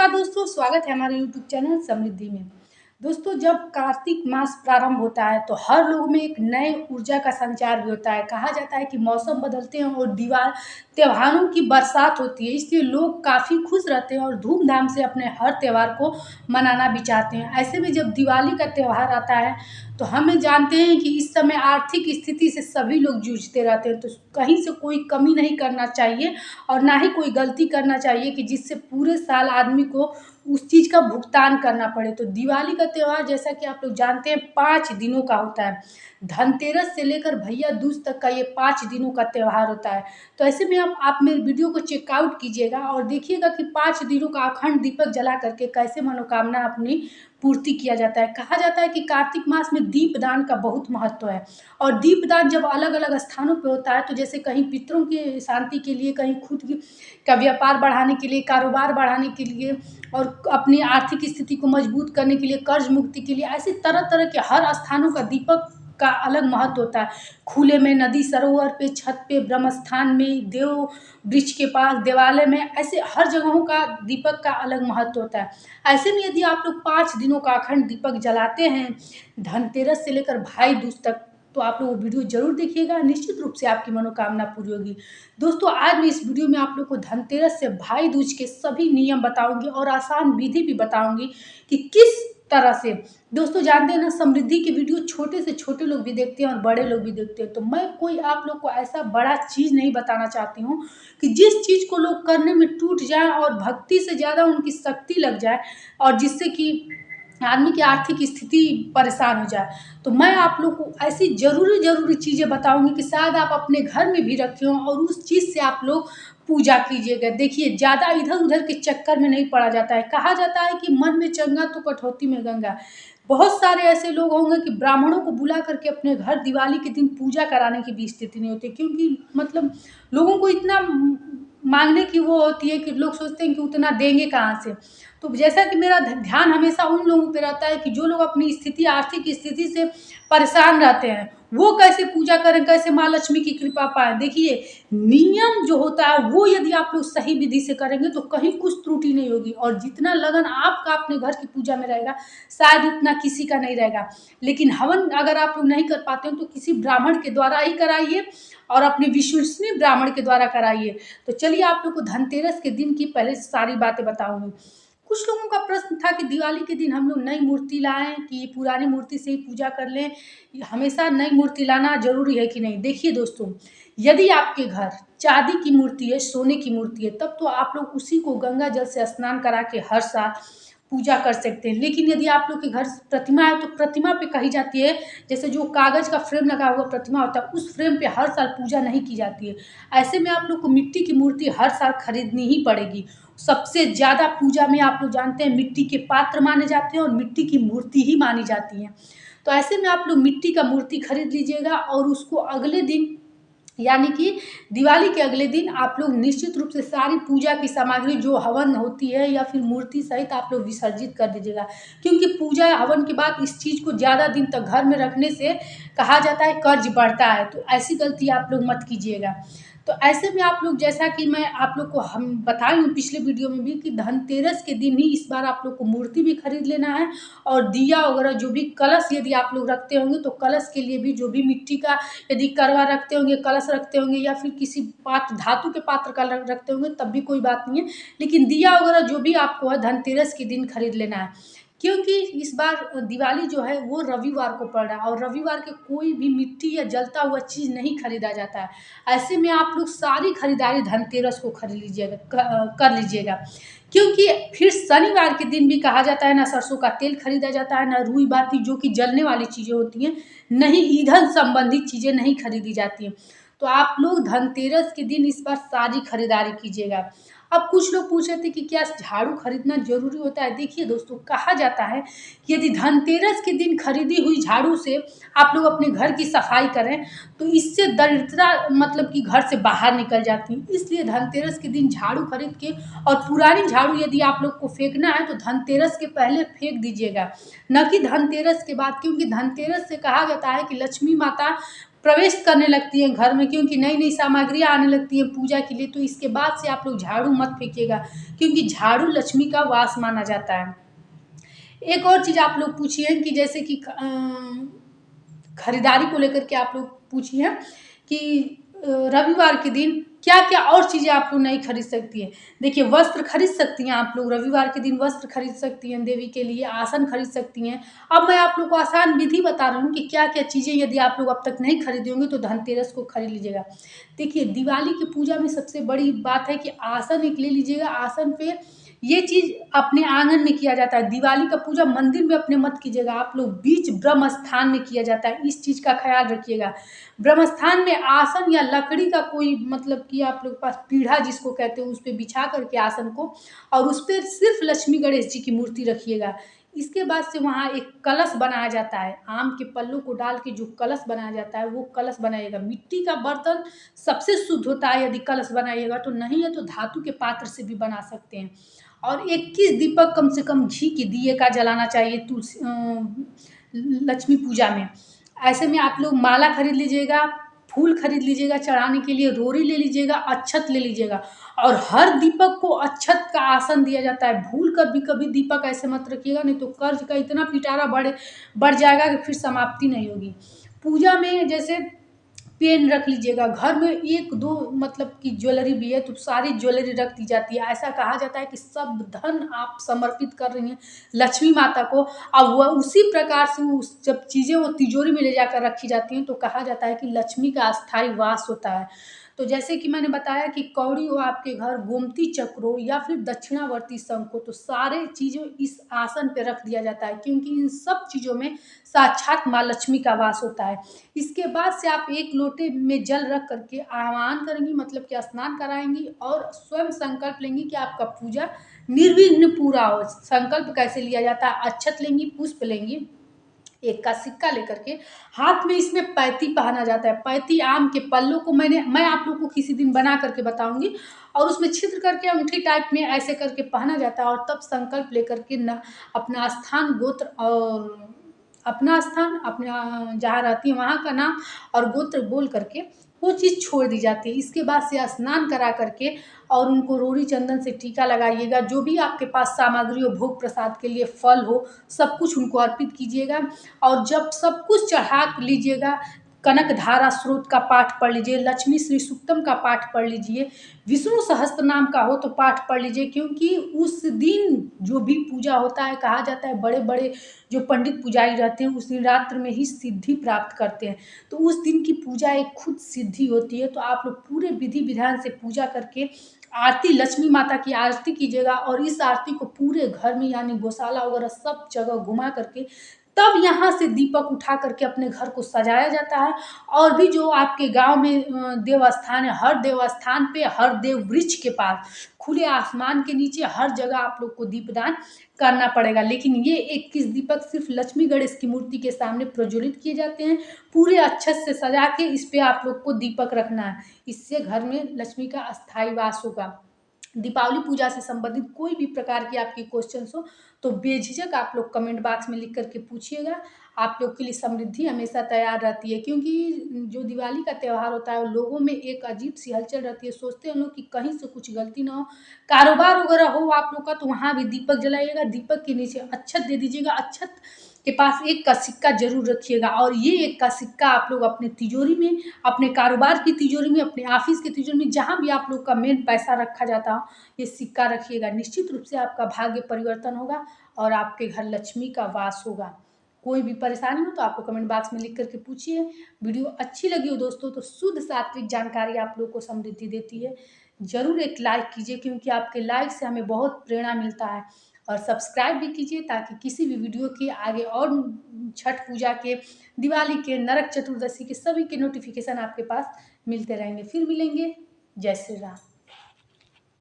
नमस्कार दोस्तों, स्वागत है हमारे यूट्यूब चैनल समृद्धि में। दोस्तों, जब कार्तिक मास प्रारंभ होता है तो हर लोग में एक नए ऊर्जा का संचार भी होता है। कहा जाता है कि मौसम बदलते हैं और दीवार त्योहारों की बरसात होती है, इसलिए लोग काफ़ी खुश रहते हैं और धूमधाम से अपने हर त्यौहार को मनाना भी चाहते हैं। ऐसे में जब दिवाली का त्यौहार आता है तो हमें जानते हैं कि इस समय आर्थिक स्थिति से सभी लोग जूझते रहते हैं, तो कहीं से कोई कमी नहीं करना चाहिए और ना ही कोई गलती करना चाहिए कि जिससे पूरे साल आदमी को उस चीज़ का भुगतान करना पड़े। तो दिवाली का त्यौहार, जैसा कि आप लोग जानते हैं, 5 दिनों का होता है। धनतेरस से लेकर भैया दूज तक का ये 5 दिनों का त्यौहार होता है। तो ऐसे में आप मेरे वीडियो को चेकआउट कीजिएगा और देखिएगा कि 5 दिनों का अखंड दीपक जला करके कैसे मनोकामना अपनी पूर्ति किया जाता है। कहा जाता है कि कार्तिक मास में दीपदान का बहुत महत्व है और दीपदान जब अलग अलग स्थानों पे होता है, तो जैसे कहीं पितरों की शांति के लिए, कहीं खुद की का व्यापार बढ़ाने के लिए, कारोबार बढ़ाने के लिए और अपनी आर्थिक स्थिति को मजबूत करने के लिए, कर्ज मुक्ति के लिए, ऐसे तरह तरह के हर स्थानों का दीपक का अलग महत्व होता है। खुले में, नदी सरोवर पे, छत पे, ब्रह्म स्थान में, देव वृक्ष के पास, देवालय में, ऐसे हर जगहों का दीपक का अलग महत्व होता है। ऐसे में यदि आप लोग 5 दिनों का अखंड दीपक जलाते हैं, धनतेरस से लेकर भाई दूज तक, तो आप लोग वो वीडियो जरूर देखिएगा, निश्चित रूप से आपकी मनोकामना पूरी होगी। दोस्तों, आज मैं इस वीडियो में आप लोग को धनतेरस से भाई दूज के सभी नियम बताऊंगी और आसान विधि भी बताऊंगी कि किस तरह से। दोस्तों, जानते हैं ना, समृद्धि की वीडियो छोटे से छोटे लोग भी देखते हैं और बड़े लोग भी देखते हैं। तो मैं कोई आप लोग को ऐसा बड़ा चीज़ नहीं बताना चाहती हूँ कि जिस चीज़ को लोग करने में टूट जाए और भक्ति से ज़्यादा उनकी शक्ति लग जाए और जिससे कि आदमी की आर्थिक स्थिति परेशान हो जाए। तो मैं आप लोग को ऐसी ज़रूरी चीज़ें बताऊंगी कि शायद आप अपने घर में भी रखे हों और उस चीज़ से आप लोग पूजा कीजिएगा। देखिए, ज़्यादा इधर उधर के चक्कर में नहीं पड़ा जाता है। कहा जाता है कि मन में चंगा तो कटौती में गंगा। बहुत सारे ऐसे लोग होंगे कि ब्राह्मणों को बुला करके अपने घर दिवाली के दिन पूजा कराने की भी स्थिति नहीं होती, क्योंकि मतलब लोगों को इतना मांगने की वो होती है कि लोग सोचते हैं कि उतना देंगे कहाँ से। तो जैसा कि मेरा ध्यान हमेशा उन लोगों पे रहता है कि जो लोग अपनी स्थिति, आर्थिक स्थिति से परेशान रहते हैं, वो कैसे पूजा करें, कैसे माँ लक्ष्मी की कृपा पाएं। देखिए, नियम जो होता है वो यदि आप लोग सही विधि से करेंगे तो कहीं कुछ त्रुटि नहीं होगी और जितना लगन आपका अपने घर की पूजा में रहेगा, शायद उतना किसी का नहीं रहेगा। लेकिन हवन अगर आप लोग नहीं कर पाते हैं तो किसी ब्राह्मण के द्वारा ही कराइए और अपने विश्वसनीय ब्राह्मण के द्वारा कराइए। तो चलिए, आप लोग को धनतेरस के दिन की पहले सारी बातें बताऊंगी। कुछ लोगों का प्रश्न था कि दिवाली के दिन हम लोग नई मूर्ति लाएं कि पुरानी मूर्ति से ही पूजा कर लें, हमेशा नई मूर्ति लाना जरूरी है कि नहीं। देखिए दोस्तों, यदि आपके घर चांदी की मूर्ति है, सोने की मूर्ति है, तब तो आप लोग उसी को गंगा जल से स्नान करा के हर साल पूजा कर सकते हैं। लेकिन यदि आप लोग के घर प्रतिमा है तो प्रतिमा पे कही जाती है, जैसे जो कागज का फ्रेम लगा हुआ प्रतिमा होता है, उस फ्रेम पे हर साल पूजा नहीं की जाती है। ऐसे में आप लोग को मिट्टी की मूर्ति हर साल खरीदनी ही पड़ेगी। सबसे ज़्यादा पूजा में आप लोग जानते हैं मिट्टी के पात्र माने जाते हैं और मिट्टी की मूर्ति ही मानी जाती है। तो ऐसे में आप लोग मिट्टी का मूर्ति खरीद लीजिएगा और उसको अगले दिन, यानी कि दिवाली के अगले दिन, आप लोग निश्चित रूप से सारी पूजा की सामग्री जो हवन होती है या फिर मूर्ति सहित आप लोग विसर्जित कर दीजिएगा। क्योंकि पूजा या हवन के बाद इस चीज़ को ज़्यादा दिन तक घर में रखने से कहा जाता है कर्ज बढ़ता है, तो ऐसी गलती आप लोग मत कीजिएगा। तो ऐसे में आप लोग, जैसा कि मैं आप लोग को हम बताई हूँ पिछले वीडियो में भी, कि धनतेरस के दिन ही इस बार आप लोग को मूर्ति भी खरीद लेना है और दिया वगैरह, जो भी कलश यदि आप लोग रखते होंगे तो कलश के लिए भी जो भी मिट्टी का यदि करवा रखते होंगे, कलश रखते होंगे या फिर किसी पात्र, धातु के पात्र का रखते होंगे, तब भी कोई बात नहीं है। लेकिन दिया वगैरह जो भी आपको है धनतेरस के दिन खरीद लेना है, क्योंकि इस बार दिवाली जो है वो रविवार को पड़ रहा है और रविवार के कोई भी मिट्टी या जलता हुआ चीज़ नहीं खरीदा जाता है। ऐसे में आप लोग सारी खरीदारी धनतेरस को खरीद लीजिएगा, कर लीजिएगा। क्योंकि फिर शनिवार के दिन भी कहा जाता है ना सरसों का तेल खरीदा जाता है, ना रुई बाती जो कि जलने वाली चीज़ें होती हैं, नहीं ईंधन संबंधित चीज़ें नहीं खरीदी जाती हैं। तो आप लोग धनतेरस के दिन इस बार सारी खरीदारी कीजिएगा। अब कुछ लोग पूछ रहे थे कि क्या झाड़ू खरीदना जरूरी होता है। देखिए दोस्तों, कहा जाता है कि यदि धनतेरस के दिन खरीदी हुई झाड़ू से आप लोग अपने घर की सफाई करें तो इससे दरिद्रता मतलब कि घर से बाहर निकल जाती है। इसलिए धनतेरस के दिन झाड़ू खरीद के, और पुरानी झाड़ू यदि आप लोग को फेंकना है तो धनतेरस के पहले फेंक दीजिएगा, न कि धनतेरस के बाद। क्योंकि धनतेरस से कहा जाता है कि लक्ष्मी माता प्रवेश करने लगती हैं घर में, क्योंकि नई नई सामग्रियाँ आने लगती हैं पूजा के लिए। तो इसके बाद से आप लोग झाड़ू मत फेंकिएगा, क्योंकि झाड़ू लक्ष्मी का वास माना जाता है। एक और चीज़ आप लोग पूछिए कि जैसे कि खरीदारी को लेकर के आप लोग पूछिए कि रविवार के दिन क्या क्या और चीज़ें आप लोग नहीं खरीद सकती हैं। देखिए, वस्त्र खरीद सकती हैं आप लोग, रविवार के दिन वस्त्र खरीद सकती हैं देवी के लिए, आसन खरीद सकती हैं। अब मैं आप लोग को आसान विधि बता रही हूँ कि क्या क्या चीज़ें यदि आप लोग अब तक नहीं खरीदे होंगे तो धनतेरस को खरीद लीजिएगा। देखिए, दिवाली की पूजा में सबसे बड़ी बात है कि आसन एक ले लीजिएगा। आसन पे ये चीज़ अपने आंगन में किया जाता है। दिवाली का पूजा मंदिर में अपने मत कीजिएगा, आप लोग बीच ब्रह्म स्थान में किया जाता है। इस चीज़ का ख्याल रखिएगा। ब्रह्म स्थान में आसन या लकड़ी का कोई मतलब कि आप लोग के पास पीढ़ा जिसको कहते हैं, उस पे बिछा करके आसन को, और उस पे सिर्फ लक्ष्मी गणेश जी की मूर्ति रखिएगा। इसके बाद से वहाँ एक कलश बनाया जाता है, आम के पल्लों को डाल के जो कलश बनाया जाता है वो कलश बनाइएगा। मिट्टी का बर्तन सबसे शुद्ध होता है यदि कलश बनाइएगा, तो नहीं है तो धातु के पात्र से भी बना सकते हैं। और 21 दीपक कम से कम घी के दिए का जलाना चाहिए तुलसी लक्ष्मी पूजा में। ऐसे में आप लोग माला खरीद लीजिएगा, फूल खरीद लीजिएगा चढ़ाने के लिए, रोरी ले लीजिएगा, अक्षत ले लीजिएगा। और हर दीपक को अक्षत का आसन दिया जाता है। भूल कर भी कभी दीपक ऐसे मत रखिएगा, नहीं तो कर्ज का इतना पिटारा बढ़ जाएगा कि फिर समाप्ति नहीं होगी। पूजा में जैसे पेन रख लीजिएगा, घर में एक दो मतलब कि ज्वेलरी भी है तो सारी ज्वेलरी रख दी जाती है। ऐसा कहा जाता है कि सब धन आप समर्पित कर रही हैं लक्ष्मी माता को। अब वह उसी प्रकार से उस जब चीज़ें वो तिजोरी में ले जाकर रखी जाती हैं तो कहा जाता है कि लक्ष्मी का अस्थायी वास होता है। तो जैसे कि मैंने बताया कि कौड़ी हो आपके घर, गोमती चक्र हो या फिर दक्षिणावर्ती शंख हो, तो सारे चीज़ों इस आसन पे रख दिया जाता है, क्योंकि इन सब चीज़ों में साक्षात माँ लक्ष्मी का वास होता है। इसके बाद से आप एक लोटे में जल रख करके आह्वान करेंगी, मतलब कि स्नान कराएंगी, और स्वयं संकल्प लेंगी कि आपका पूजा निर्विघ्न पूरा हो। संकल्प कैसे लिया जाता है, अक्षत लेंगी, पुष्प लेंगी, एक का सिक्का लेकर के हाथ में इसमें पैती पहना जाता है। पैती आम के पल्लों को मैं आप लोग को किसी दिन बना करके बताऊंगी, और उसमें छिद्र करके अंगूठी टाइप में ऐसे करके पहना जाता है। और तब संकल्प लेकर के न अपना स्थान, गोत्र और अपना स्थान, अपना जहाँ रहती है वहाँ का नाम और गोत्र बोल करके वो चीज़ छोड़ दी जाती है। इसके बाद से स्नान करा करके और उनको रोरी चंदन से टीका लगाइएगा। जो भी आपके पास सामग्री हो, भोग प्रसाद के लिए फल हो, सब कुछ उनको अर्पित कीजिएगा। और जब सब कुछ चढ़ा लीजिएगा, कनक धारा स्रोत का पाठ पढ़ लीजिए, लक्ष्मी श्री सूक्तम का पाठ पढ़ लीजिए, विष्णु सहस्त्र नाम का हो तो पाठ पढ़ लीजिए, क्योंकि उस दिन जो भी पूजा होता है कहा जाता है बड़े बड़े जो पंडित पुजारी रहते हैं उस दिन रात्र में ही सिद्धि प्राप्त करते हैं। तो उस दिन की पूजा एक खुद सिद्धि होती है। तो आप लोग पूरे विधि विधान से पूजा करके आरती, लक्ष्मी माता की आरती कीजिएगा, और इस आरती को पूरे घर में यानी गौशाला वगैरह सब जगह घुमा करके तब यहाँ से दीपक उठा करके अपने घर को सजाया जाता है। और भी जो आपके गांव में देव स्थान है, हर देव स्थान पे, हर देव वृक्ष के पास, खुले आसमान के नीचे हर जगह आप लोग को दीपदान करना पड़ेगा। लेकिन ये 21 दीपक सिर्फ लक्ष्मी गणेश की मूर्ति के सामने प्रज्वलित किए जाते हैं। पूरे अच्छे से सजा के इस पे आप लोग को दीपक रखना है, इससे घर में लक्ष्मी का अस्थायी वास होगा। दीपावली पूजा से संबंधित कोई भी प्रकार की आपकी क्वेश्चंस हो तो बेझिझक आप लोग कमेंट बॉक्स में लिख करके पूछिएगा। आप लोग के लिए समृद्धि हमेशा तैयार रहती है, क्योंकि जो दिवाली का त्यौहार होता है लोगों में एक अजीब सी हलचल रहती है। सोचते हैं लोग कि कहीं से कुछ गलती ना हो, कारोबार वगैरह हो आप लोग का तो वहाँ भी दीपक जलाइएगा, दीपक के नीचे अक्षत दे दीजिएगा, अक्षत के पास एक का सिक्का जरूर रखिएगा। और ये एक का सिक्का आप लोग अपने तिजोरी में, अपने कारोबार की तिजोरी में, अपने ऑफिस की तिजोरी में, जहाँ भी आप लोग का मेन पैसा रखा जाता हो, ये सिक्का रखिएगा। निश्चित रूप से आपका भाग्य परिवर्तन होगा और आपके घर लक्ष्मी का वास होगा। कोई भी परेशानी हो तो आपको कमेंट बॉक्स में लिख करके पूछिए। वीडियो अच्छी लगी हो दोस्तों तो शुद्ध सात्विक जानकारी आप लोग को समृद्धि देती है, जरूर एक लाइक कीजिए, क्योंकि आपके लाइक से हमें बहुत प्रेरणा मिलता है। और सब्सक्राइब भी कीजिए ताकि किसी भी वीडियो के आगे और छठ पूजा के, दिवाली के, नरक चतुर्दशी के सभी के नोटिफिकेशन आपके पास मिलते रहेंगे। फिर मिलेंगे। जय श्री राम।